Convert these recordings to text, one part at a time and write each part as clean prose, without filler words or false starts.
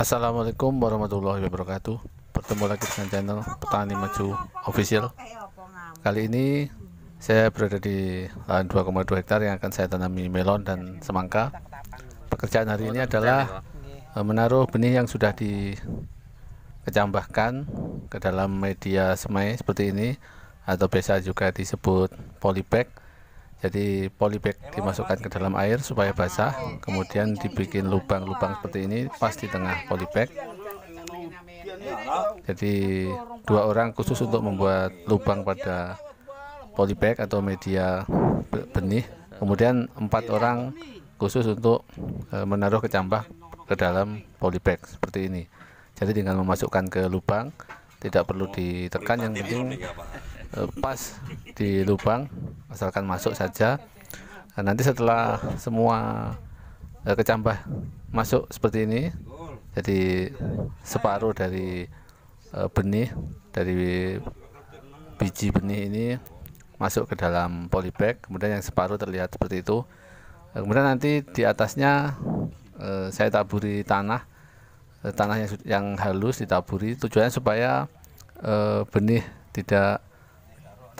Assalamualaikum warahmatullahi wabarakatuh. Bertemu lagi dengan channel Petani Maju Official. Kali ini saya berada di lahan 2,2 hektar yang akan saya tanami melon dan semangka. Pekerjaan hari ini adalah menaruh benih yang sudah dikecambahkan ke dalam media semai seperti ini, atau biasa juga disebut polybag. Jadi polybag dimasukkan ke dalam air supaya basah, kemudian dibikin lubang-lubang seperti ini pas di tengah polybag. Jadi 2 orang khusus untuk membuat lubang pada polybag atau media benih, kemudian 4 orang khusus untuk menaruh kecambah ke dalam polybag seperti ini. Jadi dengan memasukkan ke lubang, tidak perlu ditekan, yang penting pas di lubang, asalkan masuk saja. Nanti setelah semua kecambah masuk seperti ini, jadi separuh dari benih, dari biji benih ini masuk ke dalam polybag, kemudian yang separuh terlihat seperti itu. Kemudian nanti di atasnya saya taburi tanah yang halus, ditaburi, tujuannya supaya benih tidak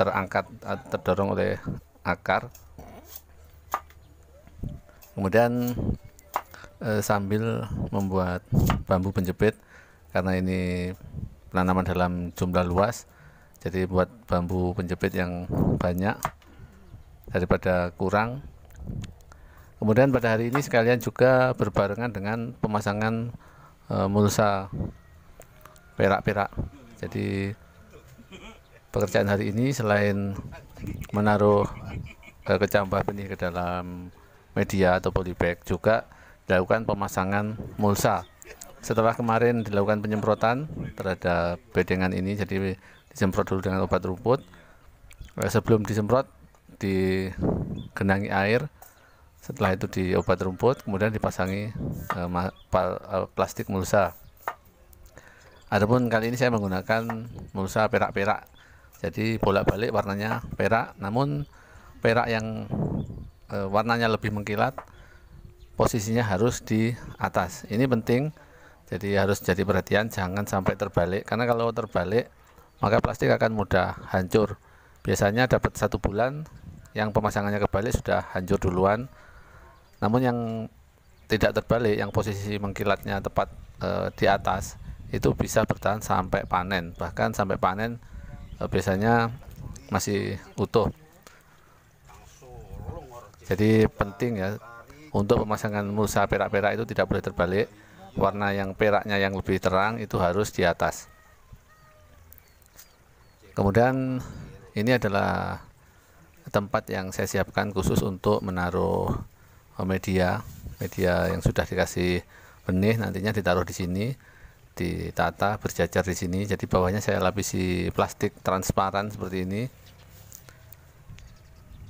terangkat atau terdorong oleh akar. Kemudian sambil membuat bambu penjepit, karena ini penanaman dalam jumlah luas, jadi buat bambu penjepit yang banyak daripada kurang. Kemudian pada hari ini sekalian juga berbarengan dengan pemasangan mulsa perak-perak. Jadi pekerjaan hari ini selain menaruh kecambah benih ke dalam media atau polybag, juga dilakukan pemasangan mulsa. Setelah kemarin dilakukan penyemprotan terhadap bedengan ini, jadi disemprot dulu dengan obat rumput. Sebelum disemprot digenangi air, setelah itu di obat rumput, kemudian dipasangi plastik mulsa. Adapun kali ini saya menggunakan mulsa perak-perak, jadi bolak-balik warnanya perak, namun perak yang warnanya lebih mengkilat, posisinya harus di atas. Ini penting, jadi harus jadi perhatian, jangan sampai terbalik, karena kalau terbalik maka plastik akan mudah hancur. Biasanya dapat 1 bulan, yang pemasangannya kebalik sudah hancur duluan. Namun yang tidak terbalik, yang posisi mengkilatnya tepat di atas, itu bisa bertahan sampai panen, bahkan sampai panen biasanya masih utuh. Jadi penting ya, untuk pemasangan mulsa perak-perak itu tidak boleh terbalik. Warna yang peraknya yang lebih terang itu harus di atas. Kemudian ini adalah tempat yang saya siapkan khusus untuk menaruh media yang sudah dikasih benih, nantinya ditaruh di sini, ditata berjajar di sini. Jadi bawahnya saya lapisi plastik transparan seperti ini,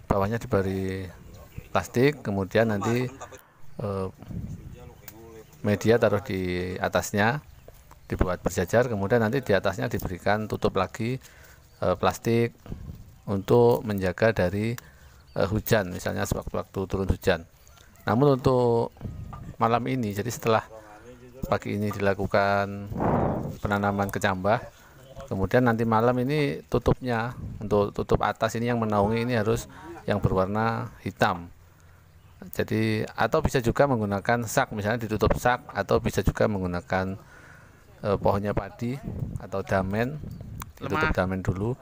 bawahnya diberi plastik, kemudian nanti media taruh di atasnya, dibuat berjajar, kemudian nanti di atasnya diberikan tutup lagi plastik untuk menjaga dari hujan, misalnya sewaktu-waktu turun hujan. Namun untuk malam ini, jadi setelah pagi ini dilakukan penanaman kecambah, kemudian nanti malam ini tutupnya, untuk tutup atas ini yang menaungi ini harus yang berwarna hitam. Jadi atau bisa juga menggunakan sak, misalnya ditutup sak, atau bisa juga menggunakan pohonnya padi atau damen, ditutup damen dulu.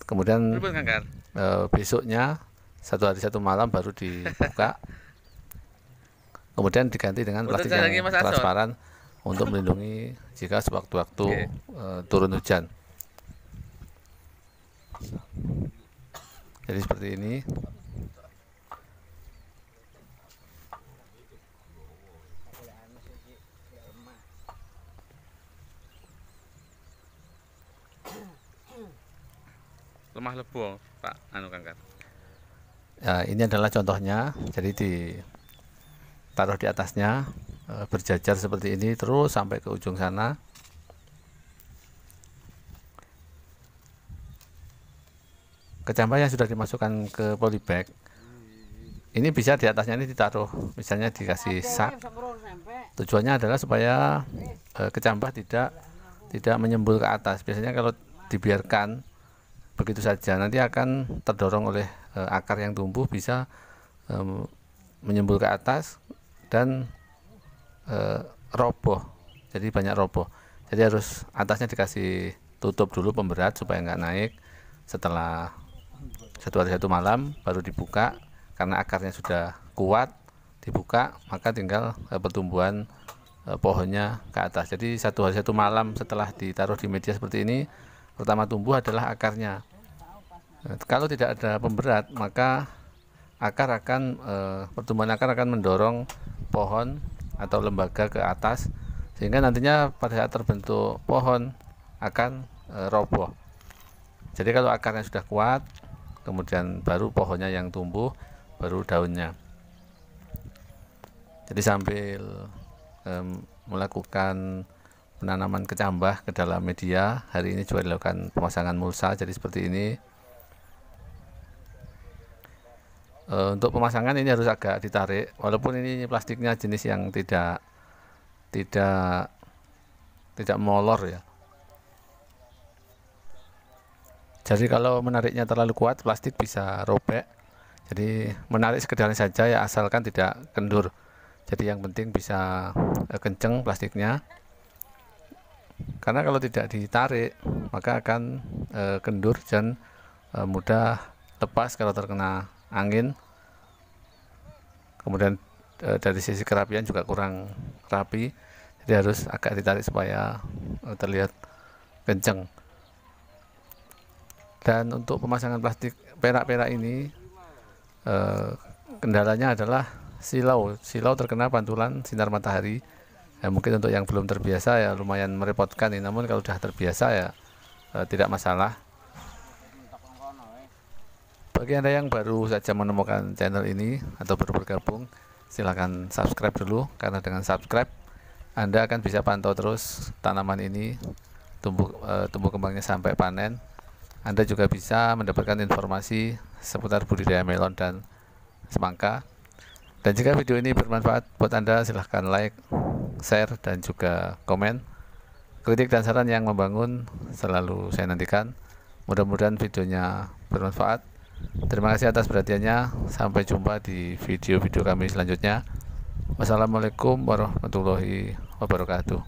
Kemudian besoknya 1 hari 1 malam baru dibuka, kemudian diganti dengan plastik yang transparan untuk melindungi jika sewaktu-waktu turun hujan. Jadi seperti ini. Lemah lebu Pak Kangkar. Ya, ini adalah contohnya. Jadi ditaruh di atasnya, berjajar seperti ini terus sampai ke ujung sana. Kecambah yang sudah dimasukkan ke polybag ini bisa di atasnya ini ditaruh, misalnya dikasih sak. Tujuannya adalah supaya kecambah tidak menyembul ke atas. Biasanya kalau dibiarkan begitu saja nanti akan terdorong oleh akar yang tumbuh, bisa menyembul ke atas dan roboh, jadi banyak roboh. Jadi harus atasnya dikasih tutup dulu pemberat supaya nggak naik. Setelah 1 hari 1 malam baru dibuka, karena akarnya sudah kuat, dibuka maka tinggal pertumbuhan pohonnya ke atas. Jadi 1 hari 1 malam setelah ditaruh di media seperti ini, pertama tumbuh adalah akarnya. Kalau tidak ada pemberat maka pertumbuhan akar akan mendorong pohon atau lembaga ke atas, sehingga nantinya pada saat terbentuk pohon akan roboh. Jadi kalau akarnya sudah kuat, kemudian baru pohonnya yang tumbuh, baru daunnya. Jadi sambil melakukan penanaman kecambah ke dalam media, hari ini juga dilakukan pemasangan mulsa. Jadi seperti ini. Untuk pemasangan ini harus agak ditarik, walaupun ini plastiknya jenis yang tidak molor ya. Jadi kalau menariknya terlalu kuat, plastik bisa robek. Jadi menarik sekedar saja ya, asalkan tidak kendur. Jadi yang penting bisa kenceng plastiknya, karena kalau tidak ditarik maka akan kendur dan mudah lepas kalau terkena angin. Kemudian dari sisi kerapian juga kurang rapi, jadi harus agak ditarik supaya terlihat kenceng. Dan untuk pemasangan plastik perak-perak ini kendalanya adalah silau terkena pantulan sinar matahari. Ya, mungkin untuk yang belum terbiasa ya lumayan merepotkan ini, namun kalau sudah terbiasa ya tidak masalah. Bagi Anda yang baru saja menemukan channel ini atau baru bergabung, silahkan subscribe dulu, karena dengan subscribe Anda akan bisa pantau terus tanaman ini tumbuh kembangnya sampai panen. Anda juga bisa mendapatkan informasi seputar budidaya melon dan semangka. Dan jika video ini bermanfaat buat Anda, silahkan like, share, dan juga komen. Kritik dan saran yang membangun selalu saya nantikan. Mudah-mudahan videonya bermanfaat. Terima kasih atas perhatiannya. Sampai jumpa di video-video kami selanjutnya. Wassalamualaikum warahmatullahi wabarakatuh.